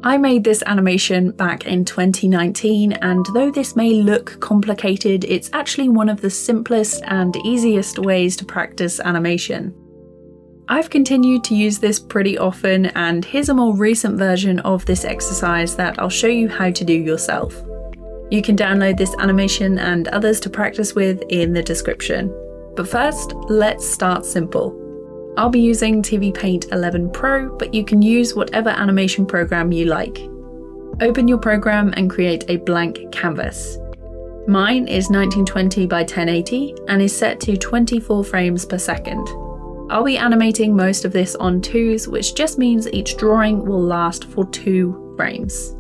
I made this animation back in 2019, and though this may look complicated, it's actually one of the simplest and easiest ways to practice animation. I've continued to use this pretty often, and here's a more recent version of this exercise that I'll show you how to do yourself. You can download this animation and others to practice with in the description. But first, let's start simple. I'll be using TVPaint 11 Pro, but you can use whatever animation program you like. Open your program and create a blank canvas. Mine is 1920 by 1080 and is set to 24 frames per second. I'll be animating most of this on 2s, which just means each drawing will last for 2 frames.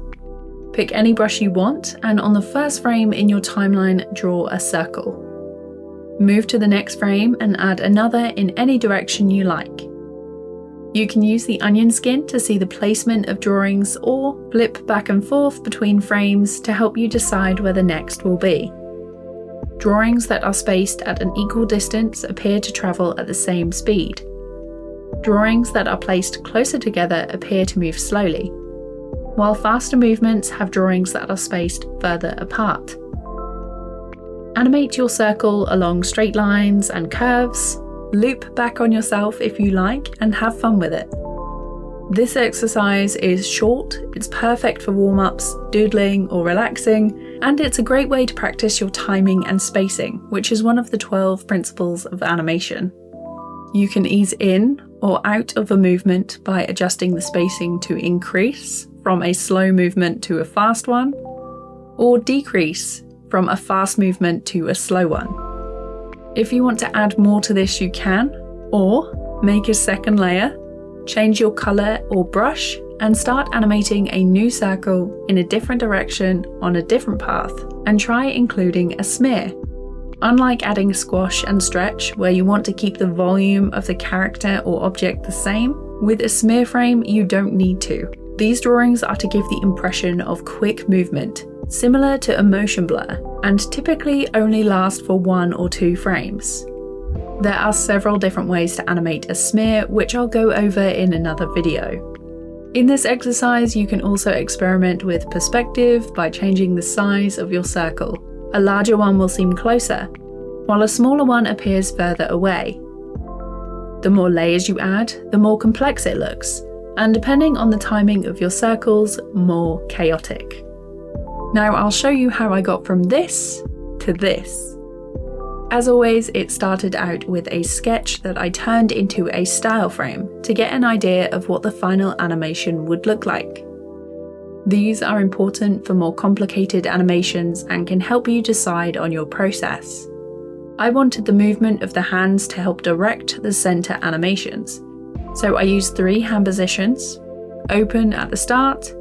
Pick any brush you want, and on the first frame in your timeline, draw a circle. Move to the next frame and add another in any direction you like. You can use the onion skin to see the placement of drawings, or flip back and forth between frames to help you decide where the next will be. Drawings that are spaced at an equal distance appear to travel at the same speed. Drawings that are placed closer together appear to move slowly, while faster movements have drawings that are spaced further apart. Animate your circle along straight lines and curves, loop back on yourself if you like, and have fun with it. This exercise is short, it's perfect for warm-ups, doodling or relaxing, and it's a great way to practice your timing and spacing, which is one of the 12 principles of animation. You can ease in or out of a movement by adjusting the spacing to increase from a slow movement to a fast one, or decrease from a fast movement to a slow one. If you want to add more to this, you can, or make a second layer, change your color or brush, and start animating a new circle in a different direction on a different path, and try including a smear. Unlike adding squash and stretch, where you want to keep the volume of the character or object the same, with a smear frame you don't need to. These drawings are to give the impression of quick movement, similar to a motion blur, and typically only last for 1 or 2 frames. There are several different ways to animate a smear, which I'll go over in another video. In this exercise, you can also experiment with perspective by changing the size of your circle. A larger one will seem closer, while a smaller one appears further away. The more layers you add, the more complex it looks, and depending on the timing of your circles, more chaotic. Now I'll show you how I got from this to this. As always, it started out with a sketch that I turned into a style frame to get an idea of what the final animation would look like. These are important for more complicated animations and can help you decide on your process. I wanted the movement of the hands to help direct the center animations, so I used 3 hand positions, open at the start,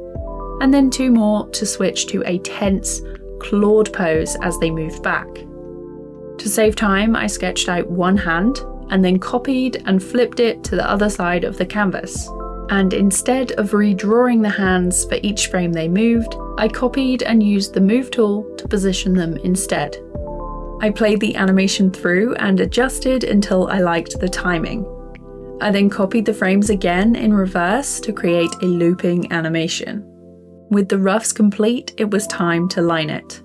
and then 2 more to switch to a tense, clawed pose as they moved back. To save time, I sketched out 1 hand and then copied and flipped it to the other side of the canvas. And instead of redrawing the hands for each frame they moved, I copied and used the Move tool to position them instead. I played the animation through and adjusted until I liked the timing. I then copied the frames again in reverse to create a looping animation. With the roughs complete, it was time to line it.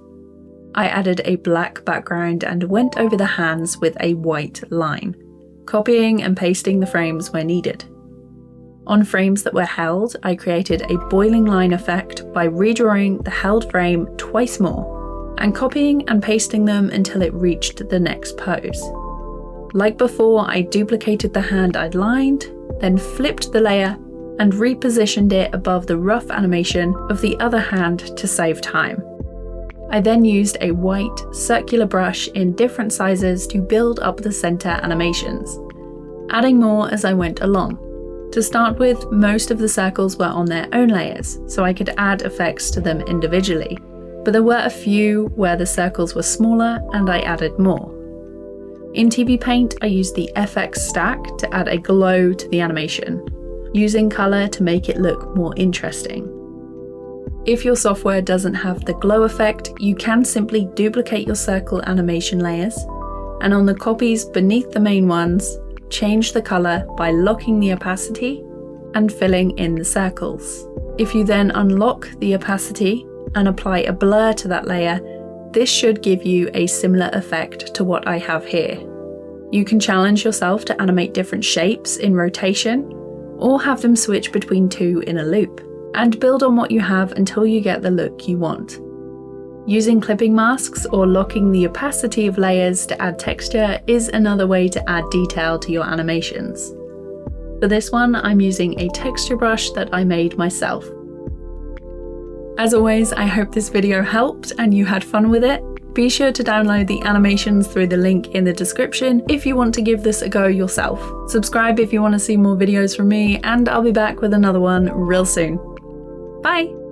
I added a black background and went over the hands with a white line, copying and pasting the frames where needed. On frames that were held, I created a boiling line effect by redrawing the held frame twice more, and copying and pasting them until it reached the next pose. Like before, I duplicated the hand I'd lined, then flipped the layer and repositioned it above the rough animation of the other hand to save time. I then used a white circular brush in different sizes to build up the center animations, adding more as I went along. To start with, most of the circles were on their own layers, so I could add effects to them individually, but there were a few where the circles were smaller and I added more. In TVPaint, I used the FX stack to add a glow to the animation, using colour to make it look more interesting. If your software doesn't have the glow effect, you can simply duplicate your circle animation layers, and on the copies beneath the main ones, change the colour by locking the opacity, and filling in the circles. If you then unlock the opacity and apply a blur to that layer, this should give you a similar effect to what I have here. You can challenge yourself to animate different shapes in rotation, or have them switch between two in a loop, and build on what you have until you get the look you want. Using clipping masks or locking the opacity of layers to add texture is another way to add detail to your animations. For this one, I'm using a texture brush that I made myself. As always, I hope this video helped and you had fun with it. Be sure to download the animations through the link in the description if you want to give this a go yourself. Subscribe if you want to see more videos from me, and I'll be back with another one real soon. Bye!